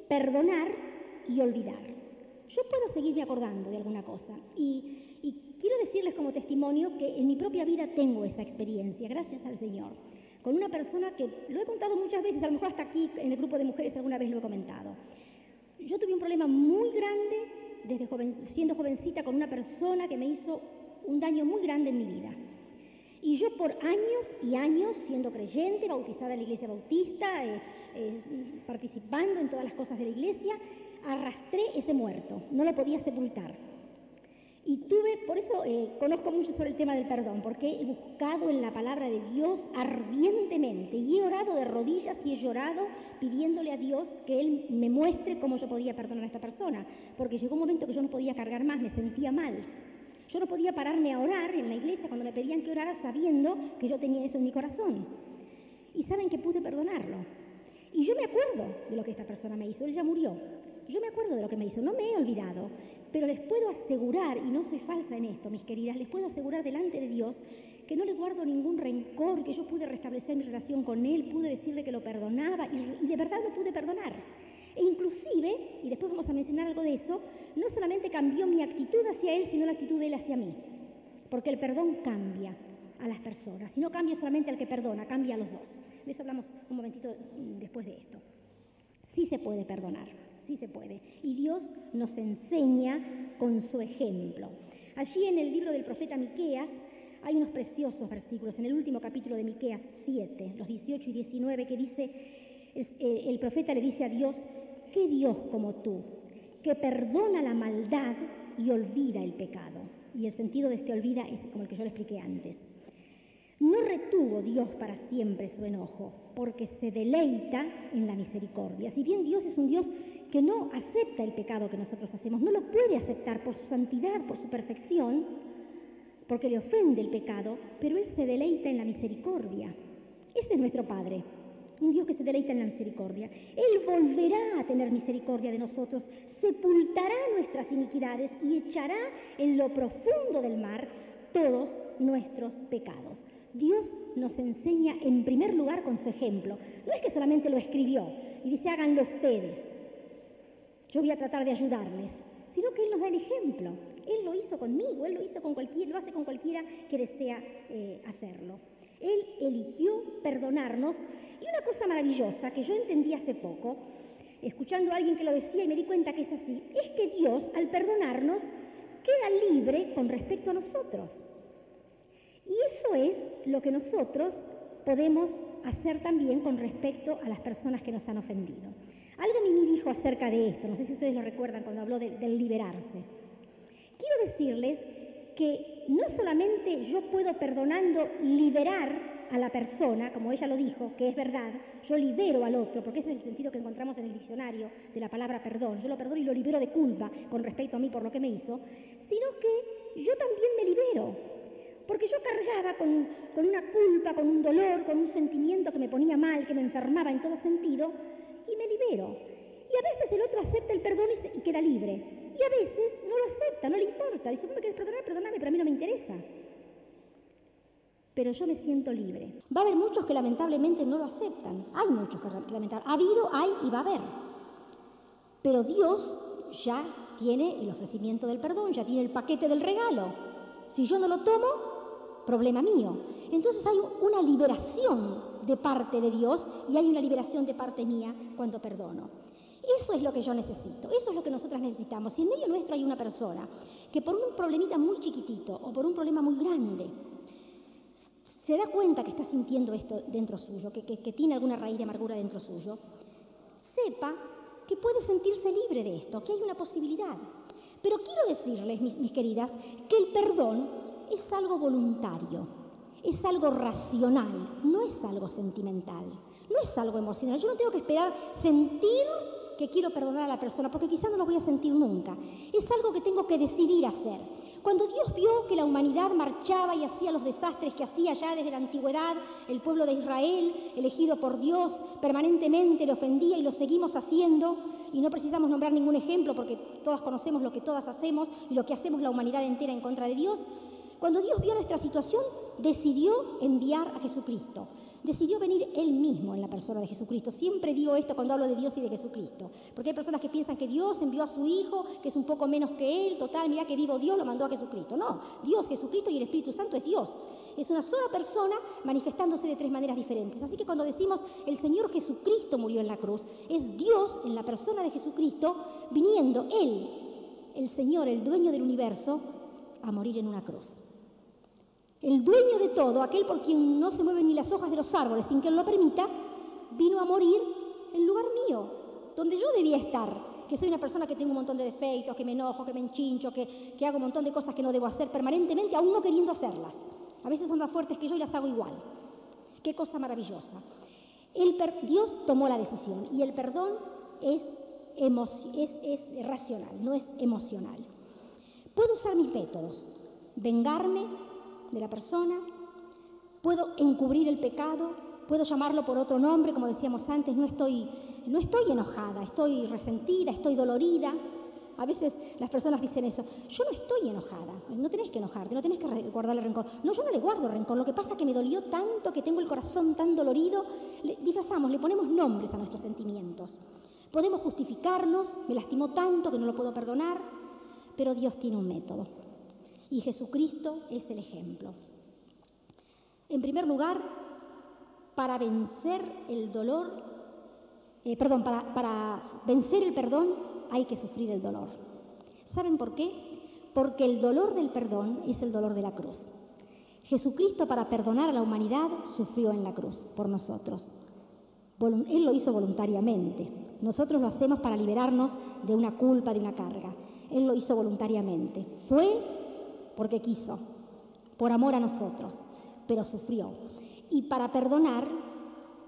perdonar y olvidar. Yo puedo seguirme acordando de alguna cosa y quiero decirles como testimonio que en mi propia vida tengo esa experiencia, gracias al Señor, con una persona que lo he contado muchas veces, a lo mejor hasta aquí en el grupo de mujeres alguna vez lo he comentado. Yo tuve un problema muy grande siendo jovencita con una persona que me hizo un daño muy grande en mi vida. Y yo por años y años, siendo creyente, bautizada en la iglesia bautista, participando en todas las cosas de la iglesia, arrastré ese muerto, no lo podía sepultar. Y por eso conozco mucho sobre el tema del perdón, porque he buscado en la palabra de Dios ardientemente y he orado de rodillas y he llorado pidiéndole a Dios que Él me muestre cómo yo podía perdonar a esta persona, porque llegó un momento que yo no podía cargar más, me sentía mal. Yo no podía pararme a orar en la iglesia cuando me pedían que orara sabiendo que yo tenía eso en mi corazón. Y saben que pude perdonarlo. Y yo me acuerdo de lo que esta persona me hizo, él ya murió. Yo me acuerdo de lo que me hizo, no me he olvidado, pero les puedo asegurar, y no soy falsa en esto, mis queridas, les puedo asegurar delante de Dios que no le guardo ningún rencor, que yo pude restablecer mi relación con él, pude decirle que lo perdonaba y de verdad lo pude perdonar. E inclusive, y después vamos a mencionar algo de eso, no solamente cambió mi actitud hacia él, sino la actitud de él hacia mí. Porque el perdón cambia a las personas. Y no cambia solamente al que perdona, cambia a los dos. De eso hablamos un momentito después de esto. Sí se puede perdonar, sí se puede. Y Dios nos enseña con su ejemplo. Allí en el libro del profeta Miqueas hay unos preciosos versículos. En el último capítulo de Miqueas 7, los 18 y 19, que dice, el profeta le dice a Dios, ¿qué Dios como tú, que perdona la maldad y olvida el pecado? Y el sentido de este olvida es como el que yo le expliqué antes. No retuvo Dios para siempre su enojo, porque se deleita en la misericordia. Si bien Dios es un Dios que no acepta el pecado que nosotros hacemos, no lo puede aceptar por su santidad, por su perfección, porque le ofende el pecado, pero Él se deleita en la misericordia. Ese es nuestro Padre. Un Dios que se deleita en la misericordia. Él volverá a tener misericordia de nosotros, sepultará nuestras iniquidades y echará en lo profundo del mar todos nuestros pecados. Dios nos enseña en primer lugar con su ejemplo. No es que solamente lo escribió y dice háganlo ustedes, yo voy a tratar de ayudarles, sino que Él nos da el ejemplo. Él lo hizo conmigo, Él lo hizo con cualquiera, lo hace con cualquiera que desea hacerlo. Él eligió perdonarnos. Y una cosa maravillosa que yo entendí hace poco, escuchando a alguien que lo decía y me di cuenta que es así, es que Dios, al perdonarnos, queda libre con respecto a nosotros. Y eso es lo que nosotros podemos hacer también con respecto a las personas que nos han ofendido. Algo Mimi dijo acerca de esto, no sé si ustedes lo recuerdan cuando habló del liberarse. Quiero decirles que no solamente yo puedo perdonando liberar a la persona, como ella lo dijo, que es verdad, yo libero al otro, porque ese es el sentido que encontramos en el diccionario de la palabra perdón, yo lo perdono y lo libero de culpa con respecto a mí por lo que me hizo, sino que yo también me libero, porque yo cargaba con una culpa, con un dolor, con un sentimiento que me ponía mal, que me enfermaba en todo sentido, y me libero. Y a veces el otro acepta el perdón y queda libre, y a veces no lo acepta, no le importa, dice, ¿cómo me quieres perdonar? Perdóname, pero a mí no me interesa. Pero yo me siento libre. Va a haber muchos que lamentablemente no lo aceptan. Hay muchos que lamentablemente. Ha habido, hay y va a haber. Pero Dios ya tiene el ofrecimiento del perdón, ya tiene el paquete del regalo. Si yo no lo tomo, problema mío. Entonces hay una liberación de parte de Dios y hay una liberación de parte mía cuando perdono. Eso es lo que yo necesito, eso es lo que nosotras necesitamos. Si en medio nuestro hay una persona que por un problemita muy chiquitito o por un problema muy grande se da cuenta que está sintiendo esto dentro suyo, que tiene alguna raíz de amargura dentro suyo, sepa que puede sentirse libre de esto, que hay una posibilidad. Pero quiero decirles, mis queridas, que el perdón es algo voluntario, es algo racional, no es algo sentimental, no es algo emocional. Yo no tengo que esperar sentir que quiero perdonar a la persona, porque quizás no lo voy a sentir nunca. Es algo que tengo que decidir hacer. Cuando Dios vio que la humanidad marchaba y hacía los desastres que hacía ya desde la antigüedad, el pueblo de Israel, elegido por Dios, permanentemente le ofendía y lo seguimos haciendo, y no precisamos nombrar ningún ejemplo porque todas conocemos lo que todas hacemos y lo que hacemos la humanidad entera en contra de Dios. Cuando Dios vio nuestra situación, decidió enviar a Jesucristo. Decidió venir Él mismo en la persona de Jesucristo. Siempre digo esto cuando hablo de Dios y de Jesucristo, porque hay personas que piensan que Dios envió a su Hijo, que es un poco menos que Él, total, mira que vivo Dios, lo mandó a Jesucristo. No, Dios, Jesucristo y el Espíritu Santo es Dios. Es una sola persona manifestándose de tres maneras diferentes. Así que cuando decimos el Señor Jesucristo murió en la cruz, es Dios en la persona de Jesucristo viniendo, Él, el Señor, el dueño del universo, a morir en una cruz. El dueño de todo, aquel por quien no se mueven ni las hojas de los árboles sin que Él lo permita, vino a morir en lugar mío, donde yo debía estar, que soy una persona que tengo un montón de defectos, que me enojo, que me enchincho, que hago un montón de cosas que no debo hacer permanentemente, aún no queriendo hacerlas. A veces son más fuertes que yo y las hago igual. Qué cosa maravillosa. Dios tomó la decisión y el perdón es racional, no es emocional. Puedo usar mis métodos, vengarme de la persona, puedo encubrir el pecado, puedo llamarlo por otro nombre, como decíamos antes, no estoy enojada, estoy resentida, estoy dolorida. A veces las personas dicen eso, yo no estoy enojada, no tenés que enojarte, no tenés que guardarle rencor. No, yo no le guardo rencor, lo que pasa es que me dolió tanto, que tengo el corazón tan dolorido. Disfrazamos, le ponemos nombres a nuestros sentimientos. Podemos justificarnos, me lastimó tanto que no lo puedo perdonar, pero Dios tiene un método. Y Jesucristo es el ejemplo. En primer lugar, para vencer el dolor, para vencer el perdón hay que sufrir el dolor. ¿Saben por qué? Porque el dolor del perdón es el dolor de la cruz. Jesucristo, para perdonar a la humanidad, sufrió en la cruz por nosotros. Él lo hizo voluntariamente. Nosotros lo hacemos para liberarnos de una culpa, de una carga. Él lo hizo voluntariamente. Fue porque quiso, por amor a nosotros, pero sufrió. Y para perdonar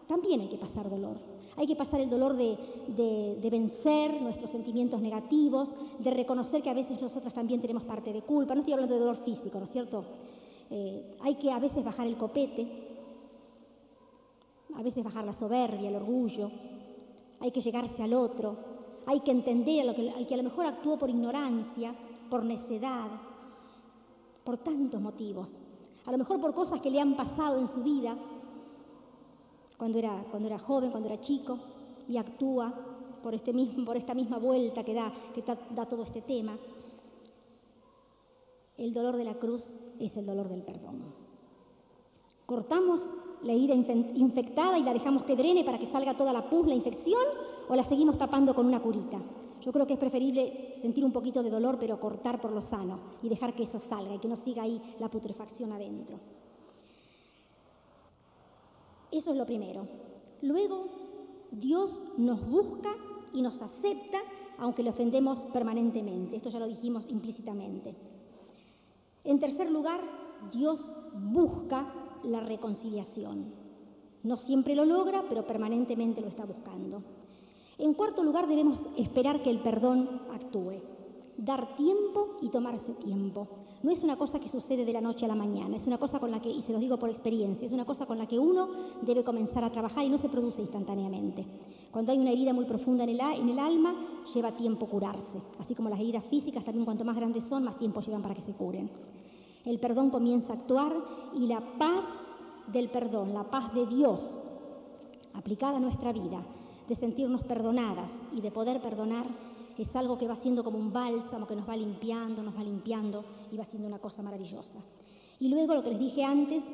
también hay que pasar dolor. Hay que pasar el dolor de vencer nuestros sentimientos negativos, de reconocer que a veces nosotras también tenemos parte de culpa. No estoy hablando de dolor físico, ¿no es cierto? Hay que a veces bajar el copete, a veces bajar la soberbia, el orgullo. Hay que llegarse al otro. Hay que entender al que a lo mejor actuó por ignorancia, por necedad, por tantos motivos. A lo mejor por cosas que le han pasado en su vida, cuando era joven, cuando era chico, y actúa por esta misma vuelta que da todo este tema. El dolor de la cruz es el dolor del perdón. ¿Cortamos la herida infectada y la dejamos que drene para que salga toda la pus, la infección, o la seguimos tapando con una curita? Yo creo que es preferible sentir un poquito de dolor, pero cortar por lo sano y dejar que eso salga y que no siga ahí la putrefacción adentro. Eso es lo primero. Luego, Dios nos busca y nos acepta, aunque le ofendemos permanentemente. Esto ya lo dijimos implícitamente. En tercer lugar, Dios busca la reconciliación. No siempre lo logra, pero permanentemente lo está buscando. En cuarto lugar, debemos esperar que el perdón actúe. Dar tiempo y tomarse tiempo. No es una cosa que sucede de la noche a la mañana, es una cosa con la que, y se los digo por experiencia, es una cosa con la que uno debe comenzar a trabajar y no se produce instantáneamente. Cuando hay una herida muy profunda en el alma, lleva tiempo curarse. Así como las heridas físicas, también cuanto más grandes son, más tiempo llevan para que se curen. El perdón comienza a actuar y la paz del perdón, la paz de Dios aplicada a nuestra vida, de sentirnos perdonadas y de poder perdonar, es algo que va siendo como un bálsamo que nos va limpiando y va siendo una cosa maravillosa. Y luego lo que les dije antes,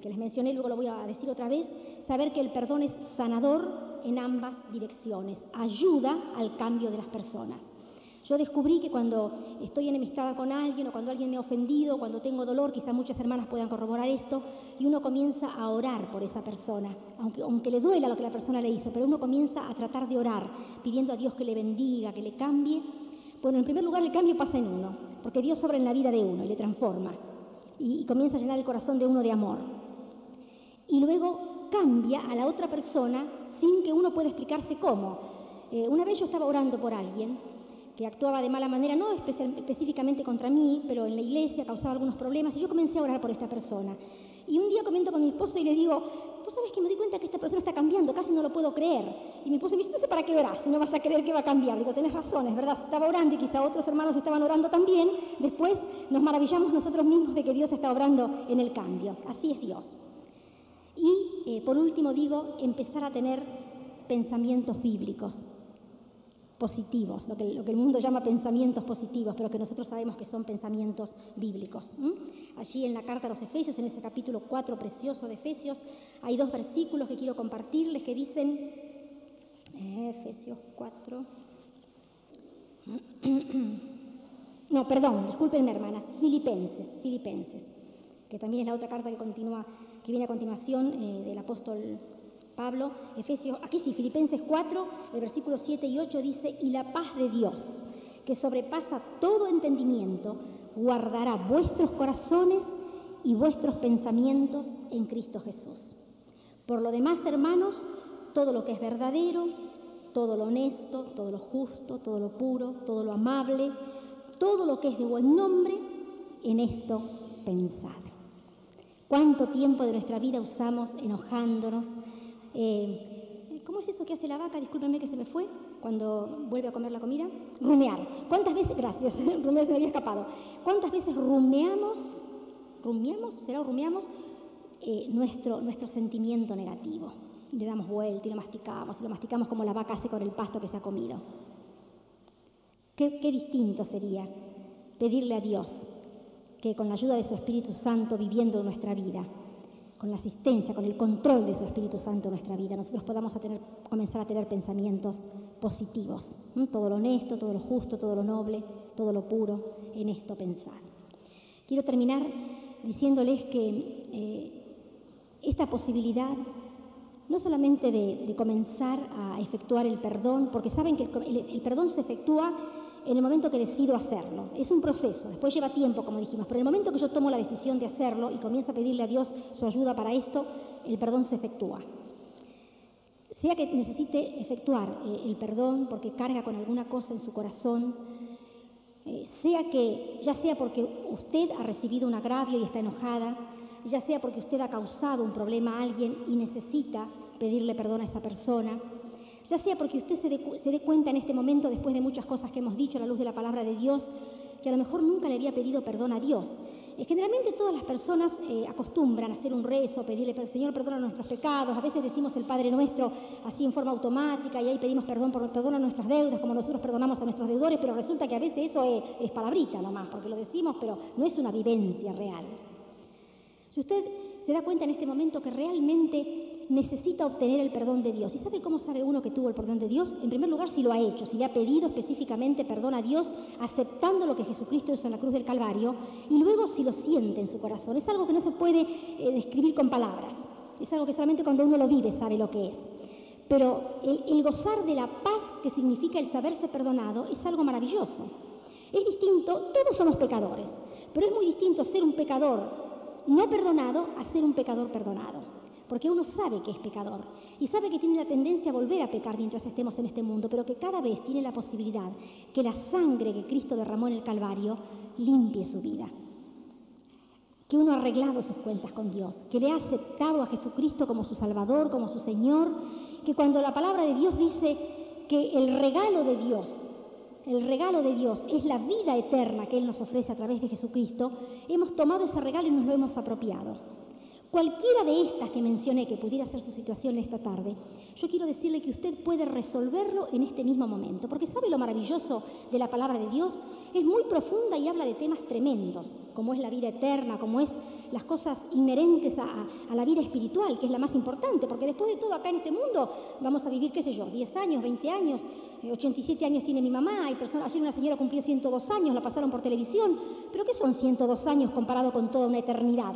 que les mencioné, luego lo voy a decir otra vez, saber que el perdón es sanador en ambas direcciones, ayuda al cambio de las personas. Yo descubrí que cuando estoy enemistada con alguien o cuando alguien me ha ofendido, cuando tengo dolor, quizá muchas hermanas puedan corroborar esto, y uno comienza a orar por esa persona, aunque le duela lo que la persona le hizo, pero uno comienza a tratar de orar, pidiendo a Dios que le bendiga, que le cambie. Bueno, en primer lugar el cambio pasa en uno, porque Dios obra en la vida de uno y le transforma, y comienza a llenar el corazón de uno de amor. Y luego cambia a la otra persona sin que uno pueda explicarse cómo. Una vez yo estaba orando por alguien que actuaba de mala manera, no específicamente contra mí, pero en la iglesia causaba algunos problemas, y yo comencé a orar por esta persona. Y un día comento con mi esposo y le digo, vos sabés que me di cuenta que esta persona está cambiando, casi no lo puedo creer. Y mi esposo me dice, entonces, ¿para qué orás si no vas a creer que va a cambiar? Digo, tenés razón, es verdad, estaba orando y quizá otros hermanos estaban orando también, después nos maravillamos nosotros mismos de que Dios está obrando en el cambio. Así es Dios. Y por último digo, empezar a tener pensamientos bíblicos positivos, lo que el mundo llama pensamientos positivos, pero que nosotros sabemos que son pensamientos bíblicos. Allí en la carta a los Efesios, en ese capítulo 4 precioso de Efesios, hay 2 versículos que quiero compartirles que dicen, Efesios 4, no, perdón, discúlpenme hermanas, Filipenses, que también es la otra carta que viene a continuación del apóstol Pablo, Filipenses 4, el versículo 7 y 8 dice, y la paz de Dios, que sobrepasa todo entendimiento, guardará vuestros corazones y vuestros pensamientos en Cristo Jesús. Por lo demás, hermanos, todo lo que es verdadero, todo lo honesto, todo lo justo, todo lo puro, todo lo amable, todo lo que es de buen nombre, en esto pensad. ¿Cuánto tiempo de nuestra vida usamos enojándonos? ¿Cómo es eso que hace la vaca? Discúlpenme que se me fue cuando vuelve a comer la comida. Rumear. ¿Cuántas veces, gracias, rumear se me había escapado. ¿Cuántas veces rumeamos nuestro sentimiento negativo? Y le damos vuelta y lo masticamos como la vaca hace con el pasto que se ha comido. Qué distinto sería pedirle a Dios que con la ayuda de su Espíritu Santo viviendo nuestra vida, con la asistencia, con el control de su Espíritu Santo en nuestra vida, nosotros podamos comenzar a tener pensamientos positivos. Todo lo honesto, todo lo justo, todo lo noble, todo lo puro, en esto pensar. Quiero terminar diciéndoles que esta posibilidad, no solamente de comenzar a efectuar el perdón, porque saben que el perdón se efectúa en el momento que decido hacerlo. Es un proceso, después lleva tiempo, como dijimos, pero en el momento que yo tomo la decisión de hacerlo y comienzo a pedirle a Dios su ayuda para esto, el perdón se efectúa. Sea que necesite efectuar el perdón porque carga con alguna cosa en su corazón, ya sea porque usted ha recibido un agravio y está enojada, ya sea porque usted ha causado un problema a alguien y necesita pedirle perdón a esa persona, ya sea porque usted se dé cuenta en este momento, después de muchas cosas que hemos dicho a la luz de la palabra de Dios, que a lo mejor nunca le había pedido perdón a Dios. Generalmente todas las personas acostumbran a hacer un rezo, pedirle, Señor, perdona nuestros pecados. A veces decimos el Padre Nuestro así en forma automática y ahí pedimos perdón a nuestras deudas, como nosotros perdonamos a nuestros deudores, pero resulta que a veces eso es palabrita nomás, porque lo decimos, pero no es una vivencia real. Si usted se da cuenta en este momento que realmente necesita obtener el perdón de Dios. ¿Y sabe cómo sabe uno que tuvo el perdón de Dios? En primer lugar, si lo ha hecho, si le ha pedido específicamente perdón a Dios, aceptando lo que Jesucristo hizo en la cruz del Calvario, y luego si lo siente en su corazón. Es algo que no se puede describir con palabras. Es algo que solamente cuando uno lo vive sabe lo que es. Pero el gozar de la paz que significa el saberse perdonado es algo maravilloso. Es distinto, todos somos pecadores, pero es muy distinto ser un pecador no perdonado a ser un pecador perdonado. Porque uno sabe que es pecador y sabe que tiene la tendencia a volver a pecar mientras estemos en este mundo, pero que cada vez tiene la posibilidad que la sangre que Cristo derramó en el Calvario limpie su vida. Que uno ha arreglado sus cuentas con Dios, que le ha aceptado a Jesucristo como su Salvador, como su Señor, que cuando la palabra de Dios dice que el regalo de Dios es la vida eterna que Él nos ofrece a través de Jesucristo, hemos tomado ese regalo y nos lo hemos apropiado. Cualquiera de estas que mencioné que pudiera ser su situación esta tarde, yo quiero decirle que usted puede resolverlo en este mismo momento, porque ¿sabe lo maravilloso de la palabra de Dios? Es muy profunda y habla de temas tremendos, como es la vida eterna, como es las cosas inherentes a la vida espiritual, que es la más importante, porque después de todo acá en este mundo vamos a vivir, qué sé yo, 10 años, 20 años, 87 años tiene mi mamá, hay personas, ayer una señora cumplió 102 años, la pasaron por televisión, pero ¿qué son 102 años comparado con toda una eternidad?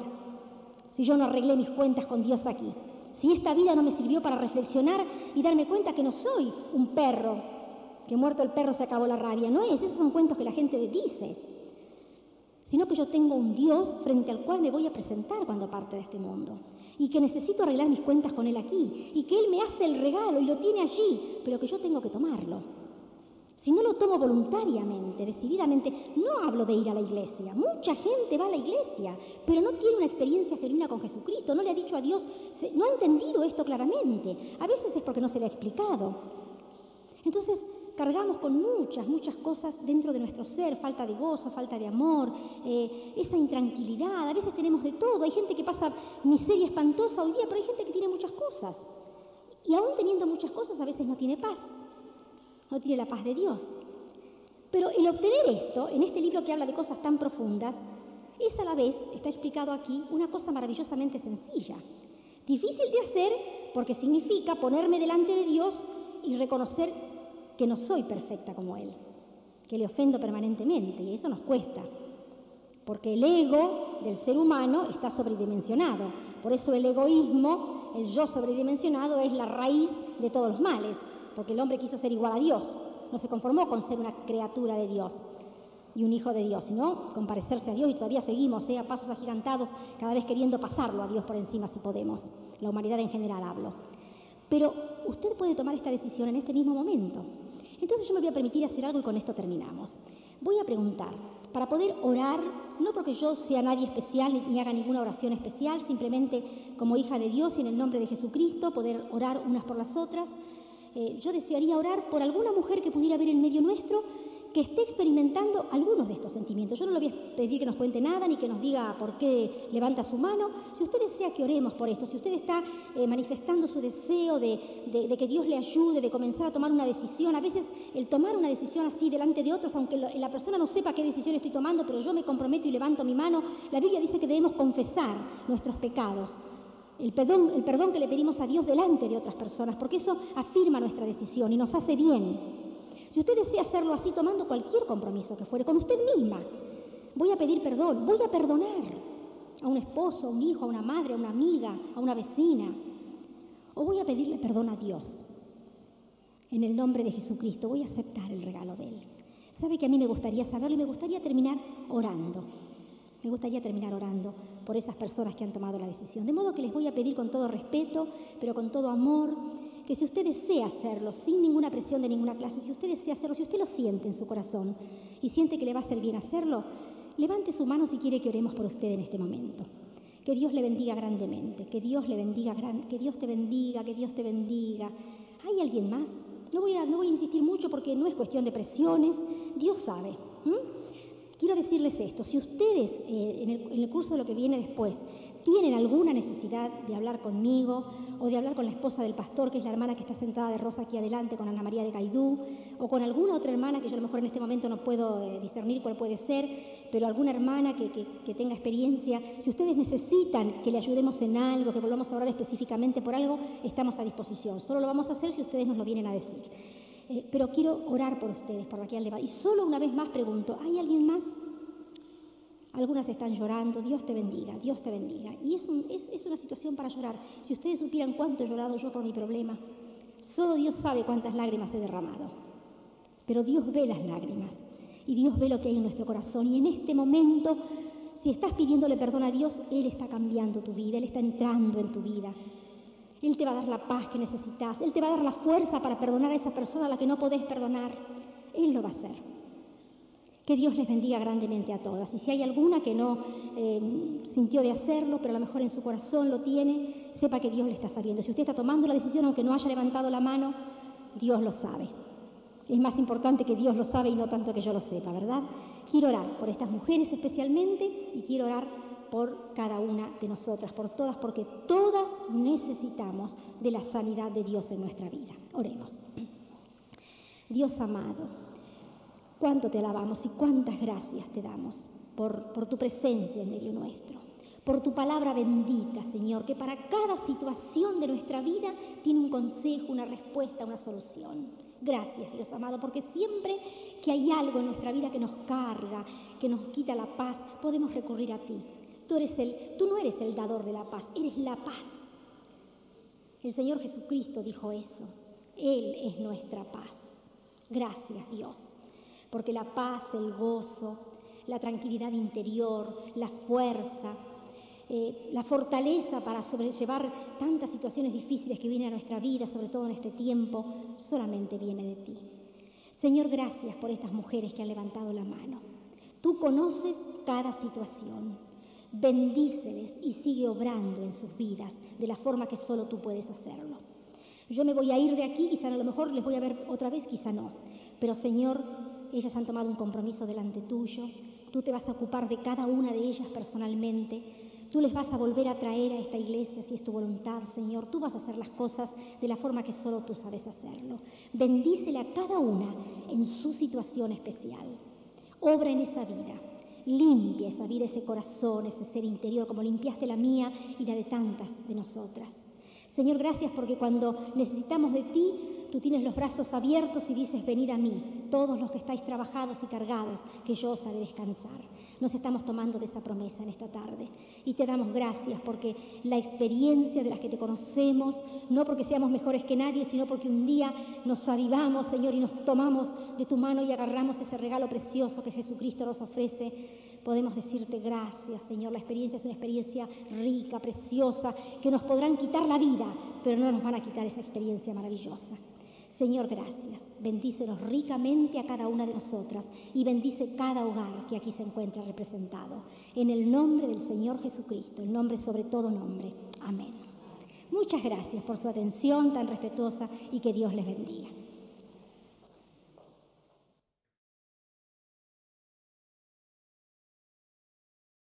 Si yo no arreglé mis cuentas con Dios aquí, si esta vida no me sirvió para reflexionar y darme cuenta que no soy un perro, que muerto el perro se acabó la rabia, no es, esos son cuentos que la gente dice, sino que yo tengo un Dios frente al cual me voy a presentar cuando parte de este mundo y que necesito arreglar mis cuentas con Él aquí y que Él me hace el regalo y lo tiene allí, pero que yo tengo que tomarlo. Si no lo tomo voluntariamente, decididamente, no hablo de ir a la iglesia. Mucha gente va a la iglesia, pero no tiene una experiencia genuina con Jesucristo, no le ha dicho a Dios, no ha entendido esto claramente. A veces es porque no se le ha explicado. Entonces, cargamos con muchas cosas dentro de nuestro ser, falta de gozo, falta de amor, esa intranquilidad. A veces tenemos de todo. Hay gente que pasa miseria espantosa hoy día, pero hay gente que tiene muchas cosas. Y aún teniendo muchas cosas, a veces no tiene paz. No tiene la paz de Dios. Pero el obtener esto, en este libro que habla de cosas tan profundas, es a la vez, está explicado aquí, una cosa maravillosamente sencilla. Difícil de hacer porque significa ponerme delante de Dios y reconocer que no soy perfecta como Él, que le ofendo permanentemente, y eso nos cuesta. Porque el ego del ser humano está sobredimensionado. Por eso el egoísmo, el yo sobredimensionado, es la raíz de todos los males. Porque el hombre quiso ser igual a Dios, no se conformó con ser una criatura de Dios y un hijo de Dios, sino con parecerse a Dios, y todavía seguimos a pasos agigantados, cada vez queriendo pasarlo a Dios por encima si podemos. La humanidad en general hablo. Pero usted puede tomar esta decisión en este mismo momento. Entonces yo me voy a permitir hacer algo y con esto terminamos. Voy a preguntar, para poder orar, no porque yo sea nadie especial ni haga ninguna oración especial, simplemente como hija de Dios y en el nombre de Jesucristo, poder orar unas por las otras. Yo desearía orar por alguna mujer que pudiera ver en medio nuestro que esté experimentando algunos de estos sentimientos. Yo no le voy a pedir que nos cuente nada ni que nos diga por qué levanta su mano. Si usted desea que oremos por esto, si usted está manifestando su deseo de que Dios le ayude, de comenzar a tomar una decisión, a veces el tomar una decisión así delante de otros, aunque la persona no sepa qué decisión estoy tomando, pero yo me comprometo y levanto mi mano, la Biblia dice que debemos confesar nuestros pecados. El perdón que le pedimos a Dios delante de otras personas, porque eso afirma nuestra decisión y nos hace bien. Si usted desea hacerlo así, tomando cualquier compromiso que fuere, con usted misma, voy a pedir perdón, voy a perdonar a un esposo, a un hijo, a una madre, a una amiga, a una vecina, o voy a pedirle perdón a Dios. En el nombre de Jesucristo voy a aceptar el regalo de Él. Sabe que a mí me gustaría saberlo y me gustaría terminar orando. Me gustaría terminar orando por esas personas que han tomado la decisión. De modo que les voy a pedir con todo respeto, pero con todo amor, que si usted desea hacerlo, sin ninguna presión de ninguna clase, si usted desea hacerlo, si usted lo siente en su corazón y siente que le va a hacer bien hacerlo, levante su mano si quiere que oremos por usted en este momento. Que Dios le bendiga grandemente, que Dios le bendiga, que Dios te bendiga, que Dios te bendiga. ¿Hay alguien más? No voy a insistir mucho porque no es cuestión de presiones, Dios sabe. Quiero decirles esto, si ustedes en el curso de lo que viene después tienen alguna necesidad de hablar conmigo o de hablar con la esposa del pastor, que es la hermana que está sentada de rosa aquí adelante con Ana María de Caidú, o con alguna otra hermana que yo a lo mejor en este momento no puedo discernir cuál puede ser, pero alguna hermana que tenga experiencia, si ustedes necesitan que le ayudemos en algo, que volvamos a orar específicamente por algo, estamos a disposición. Solo lo vamos a hacer si ustedes nos lo vienen a decir. Pero quiero orar por ustedes, por la que han levantado. Y solo una vez más pregunto, ¿hay alguien más? Algunas están llorando, Dios te bendiga, Dios te bendiga. Y es una situación para llorar. Si ustedes supieran cuánto he llorado yo por mi problema, solo Dios sabe cuántas lágrimas he derramado. Pero Dios ve las lágrimas y Dios ve lo que hay en nuestro corazón. Y en este momento, si estás pidiéndole perdón a Dios, Él está cambiando tu vida, Él está entrando en tu vida. Él te va a dar la paz que necesitas, Él te va a dar la fuerza para perdonar a esa persona a la que no podés perdonar. Él lo va a hacer. Que Dios les bendiga grandemente a todas. Y si hay alguna que no sintió de hacerlo, pero a lo mejor en su corazón lo tiene, sepa que Dios le está sabiendo. Si usted está tomando la decisión, aunque no haya levantado la mano, Dios lo sabe. Es más importante que Dios lo sabe y no tanto que yo lo sepa, ¿verdad? Quiero orar por estas mujeres especialmente y quiero orar por cada una de nosotras, por todas, porque todas necesitamos de la sanidad de Dios en nuestra vida. Oremos. Dios amado, cuánto te alabamos y cuántas gracias te damos por tu presencia en medio nuestro, por tu palabra bendita, Señor, que para cada situación de nuestra vida tiene un consejo, una respuesta, una solución. Gracias, Dios amado, porque siempre que hay algo en nuestra vida que nos carga, que nos quita la paz, podemos recurrir a ti. Tú no eres el dador de la paz, eres la paz. El Señor Jesucristo dijo eso. Él es nuestra paz. Gracias, Dios. Porque la paz, el gozo, la tranquilidad interior, la fuerza, la fortaleza para sobrellevar tantas situaciones difíciles que vienen a nuestra vida, sobre todo en este tiempo, solamente viene de ti. Señor, gracias por estas mujeres que han levantado la mano. Tú conoces cada situación. Bendíceles y sigue obrando en sus vidas de la forma que solo tú puedes hacerlo. Yo me voy a ir de aquí, quizá a lo mejor les voy a ver otra vez, quizá no. Pero, Señor, ellas han tomado un compromiso delante tuyo. Tú te vas a ocupar de cada una de ellas personalmente. Tú les vas a volver a traer a esta iglesia si es tu voluntad, Señor. Tú vas a hacer las cosas de la forma que solo tú sabes hacerlo. Bendícele a cada una en su situación especial. Obra en esa vida. Limpia esa vida, ese corazón, ese ser interior, como limpiaste la mía y la de tantas de nosotras. Señor, gracias porque cuando necesitamos de ti, tú tienes los brazos abiertos y dices, venid a mí, todos los que estáis trabajados y cargados, que yo os haré descansar. Nos estamos tomando de esa promesa en esta tarde y te damos gracias porque la experiencia de las que te conocemos, no porque seamos mejores que nadie, sino porque un día nos avivamos, Señor, y nos tomamos de tu mano y agarramos ese regalo precioso que Jesucristo nos ofrece. Podemos decirte gracias, Señor. La experiencia es una experiencia rica, preciosa, que nos podrán quitar la vida, pero no nos van a quitar esa experiencia maravillosa. Señor, gracias. Bendícenos ricamente a cada una de nosotras y bendice cada hogar que aquí se encuentra representado. En el nombre del Señor Jesucristo, el nombre sobre todo nombre. Amén. Muchas gracias por su atención tan respetuosa y que Dios les bendiga.